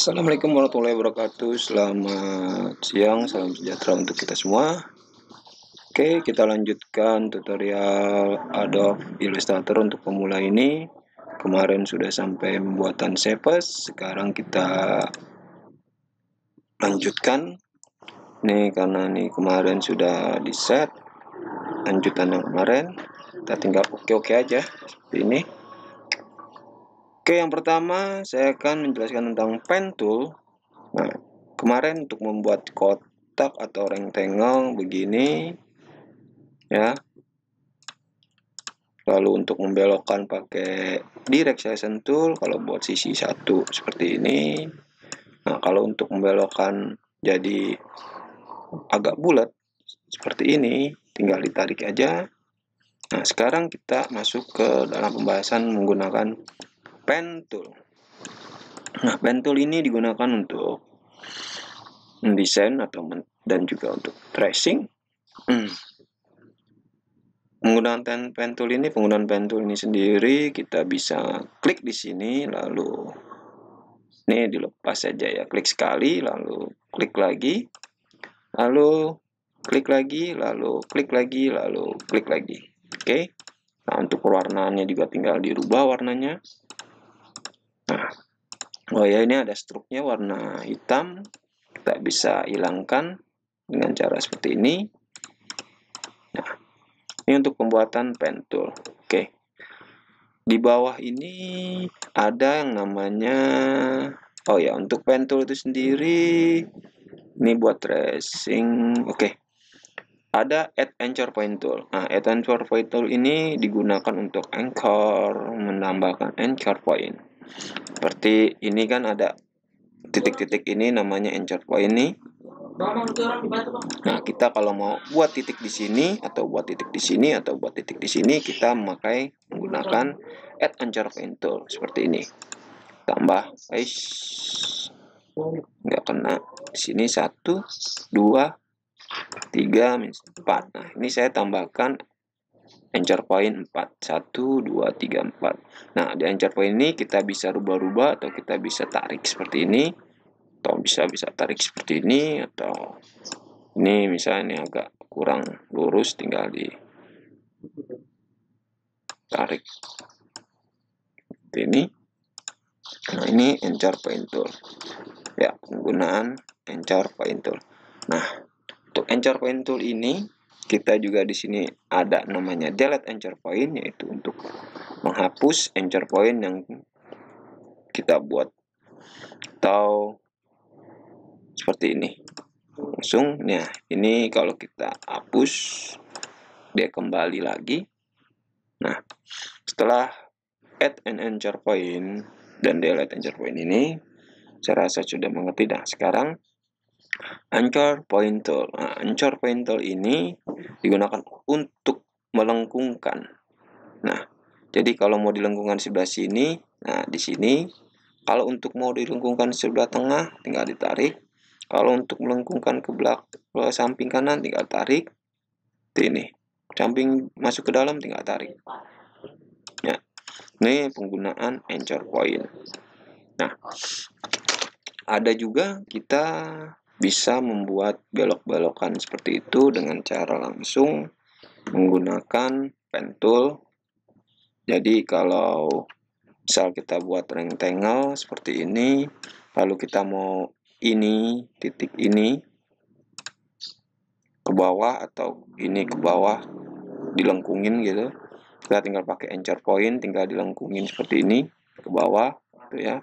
Assalamualaikum warahmatullahi wabarakatuh. Selamat siang, salam sejahtera untuk kita semua. Oke, kita lanjutkan tutorial Adobe Illustrator untuk pemula ini. Kemarin sudah sampai pembuatan Shapes, sekarang kita lanjutkan. Nih, karena nih kemarin sudah di set lanjutan yang kemarin, kita tinggal oke aja seperti ini. Oke, yang pertama saya akan menjelaskan tentang pen tool. Nah, kemarin untuk membuat kotak atau rectangle begini ya. Lalu untuk membelokkan pakai direct selection tool kalau buat sisi satu seperti ini. Nah, kalau untuk membelokkan jadi agak bulat seperti ini, tinggal ditarik aja. Nah, sekarang kita masuk ke dalam pembahasan menggunakan pen tool. Nah, pen tool ini digunakan untuk mendesain dan juga untuk tracing. Menggunakan pen tool ini, penggunaan pen tool ini sendiri kita bisa klik di sini, lalu ini dilepas saja ya, klik sekali, lalu klik lagi, lalu klik lagi, lalu klik lagi, lalu klik lagi. Oke. Nah, untuk pewarnaannya juga tinggal dirubah warnanya. Nah, oh ya, ini ada struknya warna hitam, kita bisa hilangkan dengan cara seperti ini. Nah, ini untuk pembuatan pen tool. Oke. Di bawah ini ada yang namanya, oh ya, untuk pen tool itu sendiri ini buat tracing. Oke. Ada add anchor point tool. Nah, add anchor point tool ini digunakan untuk anchor, menambahkan anchor point. Seperti ini kan ada titik-titik ini namanya anchor point ini. Nah, kita kalau mau buat titik di sini atau buat titik di sini atau buat titik di sini, kita menggunakan add anchor point tool seperti ini. Tambah, nggak kena. Di sini 1, 2, 3, 4. Nah, ini saya tambahkan anchor point 4. 1, 2, 3, 4. Nah, di anchor point ini kita bisa rubah-rubah atau kita bisa tarik seperti ini. Atau bisa tarik seperti ini, atau ini misalnya agak kurang lurus, tinggal ditarik seperti ini. Nah, ini anchor point tool ya, penggunaan anchor point tool. Nah, untuk anchor point tool ini kita juga di sini ada namanya delete anchor point, yaitu untuk menghapus anchor point yang kita buat, atau seperti ini langsung. Nah, ini kalau kita hapus dia kembali lagi. Nah, setelah add an anchor point dan delete anchor point ini, saya rasa sudah mengerti. Nah, sekarang anchor point tool. Nah, anchor point tool ini digunakan untuk melengkungkan. Nah, jadi kalau mau dilengkungkan sebelah sini, nah di sini. Kalau untuk mau dilengkungkan sebelah tengah, tinggal ditarik. Kalau untuk melengkungkan ke samping kanan, tinggal tarik. Ini, samping masuk ke dalam, tinggal tarik. Ya, ini penggunaan anchor point. Nah, ada juga kita bisa membuat belok-belokan seperti itu dengan cara langsung menggunakan pen tool. Jadi kalau misal kita buat rectangle seperti ini, lalu kita mau ini, titik ini ke bawah atau ini ke bawah, dilengkungin gitu, kita tinggal pakai anchor point, tinggal dilengkungin seperti ini ke bawah gitu ya.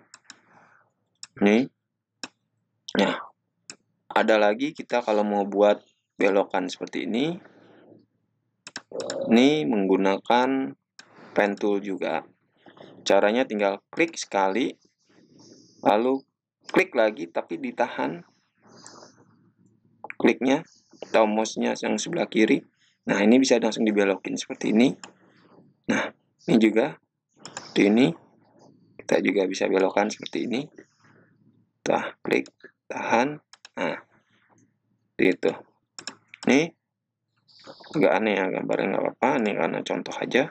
Nih. Nah, ada lagi kita kalau mau buat belokan seperti ini menggunakan pen tool juga. Caranya tinggal klik sekali, lalu klik lagi tapi ditahan kliknya atau mouse-nya yang sebelah kiri. Nah, ini bisa langsung dibelokin seperti ini. Nah, ini juga seperti ini. Kita juga bisa belokkan seperti ini. Klik, tahan. Nah, gitu. Ini agak aneh ya gambarnya, nggak apa-apa. Ini karena contoh aja.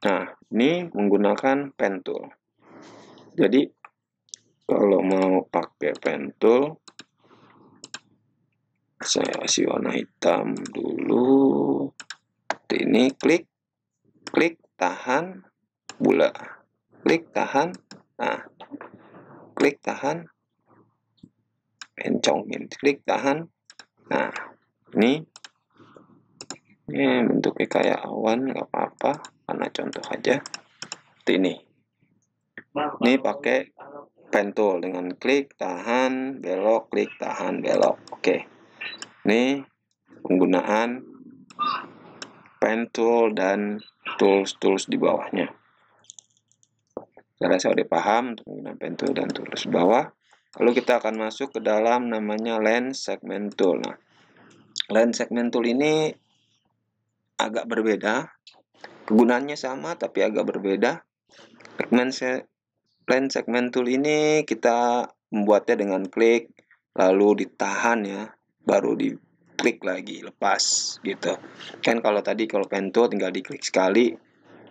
Nah, ini menggunakan pen tool. Jadi Kalau mau pakai pen tool, saya kasih warna hitam dulu. Ini klik, tahan, bulat, klik, tahan, nah, klik, tahan, encongin, klik, tahan, nah, ini bentuknya kayak awan, nggak apa-apa, karena contoh aja. Seperti ini. Ini pakai pen tool dengan klik, tahan, belok, klik, tahan, belok. Oke. Ini penggunaan pen tool dan tools di bawahnya. Saya rasa udah paham untuk menggunakan pen tool dan tools di bawah. Lalu kita akan masuk ke dalam namanya lens segment tool. Nah, lens segment tool ini agak berbeda. Kegunaannya sama tapi agak berbeda. Lens segment tool ini kita membuatnya dengan klik, lalu ditahan ya, baru diklik lagi, lepas gitu. Kan kalau tadi kalau pen tool tinggal diklik sekali,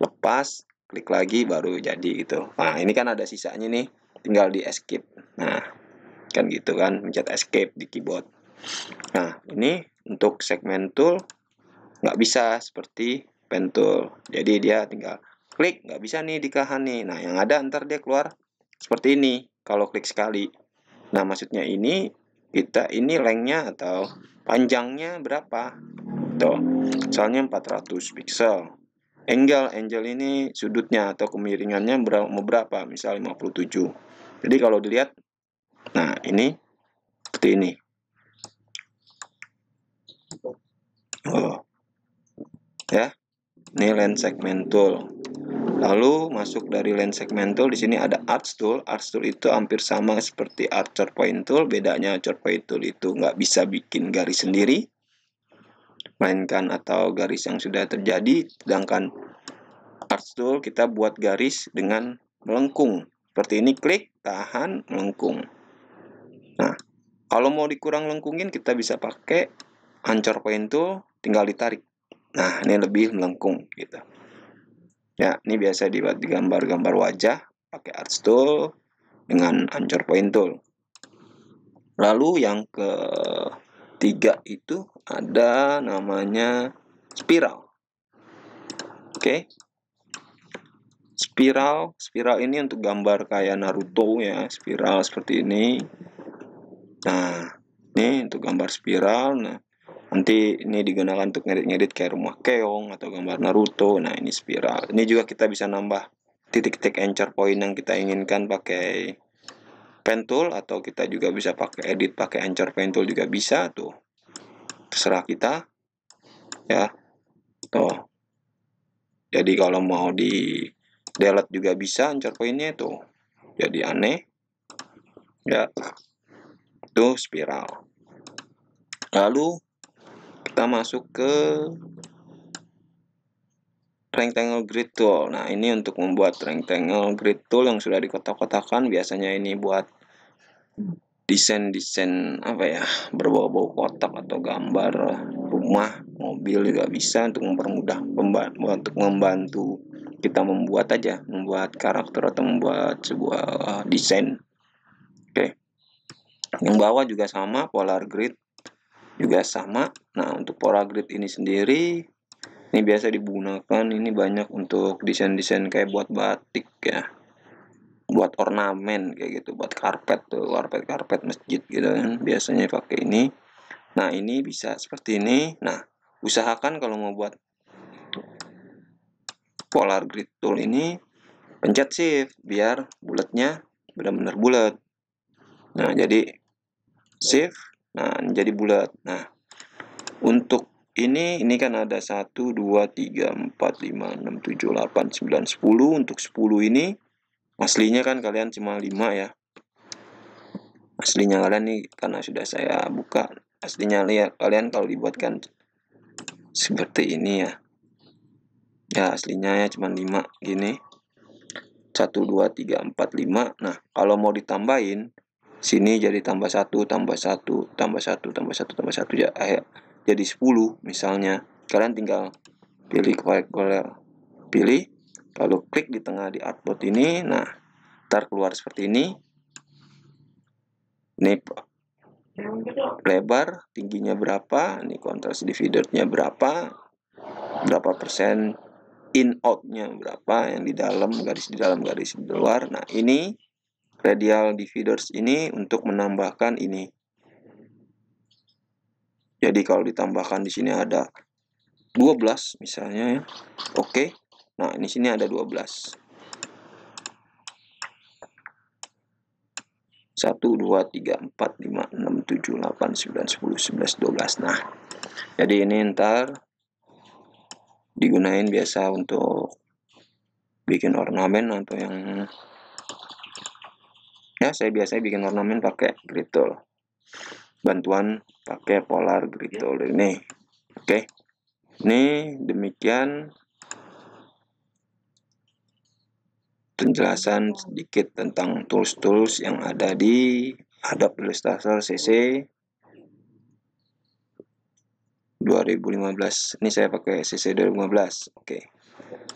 lepas, klik lagi baru jadi gitu. Nah, ini kan ada sisanya nih, tinggal di escape. Nah, kan gitu kan, pencet escape di keyboard. Nah, ini untuk segment tool nggak bisa seperti pen tool. Jadi dia tinggal klik, nggak bisa nih ditahan nih. Nah, yang ada ntar dia keluar seperti ini kalau klik sekali. Nah, maksudnya ini kita ini lengthnya atau panjangnya berapa? Tuh, misalnya 400 pixel. Angle ini sudutnya atau kemiringannya berapa? Misal 57. Jadi kalau dilihat, nah ini seperti ini. Oh, ya, ini lens segment tool. Lalu masuk dari lens segment tool, di sini ada arch tool. Arch tool itu hampir sama seperti archer point tool. Bedanya archer point tool itu nggak bisa bikin garis sendiri, mainkan atau garis yang sudah terjadi. Sedangkan arch tool kita buat garis dengan melengkung. Seperti ini, klik, tahan, melengkung. Nah, kalau mau dikurang lengkungin kita bisa pakai anchor point tool, tinggal ditarik. Nah, ini lebih melengkung gitu. Ya, ini biasa dibuat di gambar-gambar wajah pakai arch tool dengan anchor point tool. Lalu yang ketiga itu ada namanya spiral. Oke. Spiral ini untuk gambar kayak Naruto ya, spiral seperti ini. Nah, ini untuk gambar spiral. Nah, nanti ini digunakan untuk ngedit-ngedit kayak rumah keong atau gambar Naruto. Nah, ini spiral. Ini juga kita bisa nambah titik-titik anchor point yang kita inginkan pakai pen tool, atau kita juga bisa pakai edit pakai anchor point tool juga bisa tuh. Terserah kita. Ya. Tuh. Jadi kalau mau di delete juga bisa anchor point-nya tuh. Jadi aneh. Ya. Itu spiral. Lalu kita masuk ke rectangle grid tool. Nah, ini untuk membuat rectangle grid tool yang sudah dikotak-kotakan. Biasanya ini buat desain apa ya, berbau-bau kotak atau gambar rumah, mobil juga bisa untuk mempermudah untuk membantu kita membuat karakter atau membuat sebuah desain. Oke. Yang bawah juga sama, polar grid juga sama. Nah, untuk polar grid ini sendiri ini biasa digunakan, ini banyak untuk desain-desain kayak buat batik ya, buat ornamen kayak gitu, buat karpet tuh, karpet masjid gitu kan, biasanya pakai ini. Nah, ini bisa seperti ini. Nah, usahakan kalau mau buat polar grid tool ini pencet shift biar bulatnya benar-benar bulat. Nah, jadi shift, nah jadi bulat. Nah, untuk ini kan ada 1 2 3 4 5 6 7 8 9 10. Untuk 10 ini aslinya kan kalian cuma 5 ya. Aslinya kalian nih karena sudah saya buka. Aslinya lihat kalian kalau dibuatkan seperti ini ya. Ya, aslinya ya cuma 5 gini. 1 2 3 4 5. Nah, kalau mau ditambahin sini jadi tambah 1 tambah 1 tambah 1 tambah 1 tambah 1 ya, jadi 10 misalnya. Kalian tinggal pilih lalu klik di tengah di artboard ini. Nah, ntar keluar seperti ini. Ini lebar, tingginya berapa, ini kontras dividernya berapa persen, in out-nya berapa, yang di dalam, garis di dalam, garis di luar. Nah, ini radial dividers ini untuk menambahkan ini. Jadi kalau ditambahkan di sini ada 12 misalnya ya. Oke. Nah, di sini ada 12. 1, 2, 3, 4, 5, 6, 7, 8, 9, 10, 11, 12. Nah, jadi ini ntar digunain biasa untuk bikin ornamen atau yang ya, saya biasanya bikin ornamen pakai grid tool. Bantuan pakai polar grid tool ini. Oke. Ini demikian penjelasan sedikit tentang tools-tools yang ada di Adobe Illustrator CC 2015. Ini saya pakai CC 2015. Oke.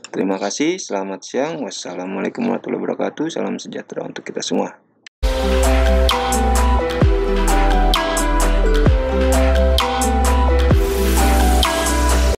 Terima kasih, selamat siang. Wassalamualaikum warahmatullahi wabarakatuh. Salam sejahtera untuk kita semua.